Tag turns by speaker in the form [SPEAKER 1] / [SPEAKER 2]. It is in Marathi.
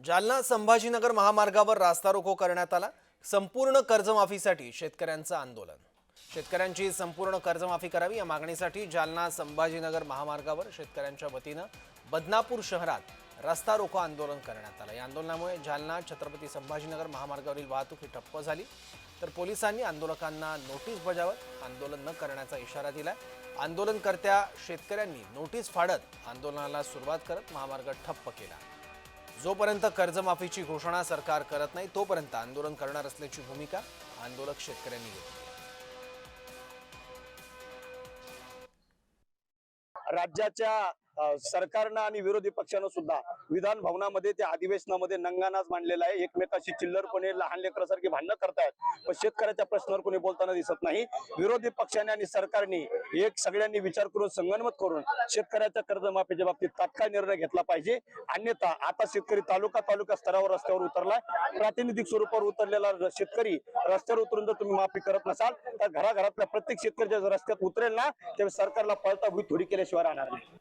[SPEAKER 1] जालना संभाजीनगर महामार्गावर रास्ता रोको करण्यात आला। संपूर्ण कर्जमाफीसाठी शेतकऱ्यांचं आंदोलन। शेतकऱ्यांची संपूर्ण कर्जमाफी करावी या मागणीसाठी जालना संभाजीनगर महामार्गावर शेतकऱ्यांच्या वतीने बदनापूर शहरात रास्ता रोको आंदोलन करण्यात आलं। या आंदोलनामुळे जालना छत्रपती संभाजीनगर महामार्गावरील वाहतूक ही ठप्प झाली, तर पोलिसांनी आंदोलकांना नोटीस बजावत आंदोलन न करण्याचा इशारा दिलाय। आंदोलनकर्त्या शेतकऱ्यांनी नोटीस फाडत आंदोलनाला सुरुवात करत महामार्ग ठप्प केला। जोपर्यंत कर्जमाफीची घोषणा सरकार करत नाही तोपर्यंत आंदोलन करणार असल्याची भूमिका आंदोलक शेतकऱ्यांनी घेतली।
[SPEAKER 2] राज्याच्या सरकारनं आणि विरोधी पक्षानं सुद्धा विधान भवनामध्ये त्या अधिवेशनामध्ये नंगानाच मांडलेला आहे। एकमेकाशी चिल्लरपणे लहान लेकरासारखी भांडणं करतायत, पण शेतकऱ्याच्या प्रश्नावर कोणी बोलताना दिसत नाही। विरोधी पक्षाने आणि सरकारने एक सगळ्यांनी विचार करून संगनमत करून शेतकऱ्याच्या कर्जमाफीच्या बाबतीत तात्काळ निर्णय घेतला पाहिजे। अन्यथा आता शेतकरी तालुका स्तरावर रस्त्यावर उतरलाय। प्रातिनिधिक स्वरूपावर उतरलेला शेतकरी रस्त्यावर उतरून जर तुम्ही माफी करत नसाल तर घराघरातल्या प्रत्येक शेतकरी रस्त्यात उतरेल ना, त्यावेळी सरकारला पळता भुई थोडी केल्याशिवाय राहणार नाही।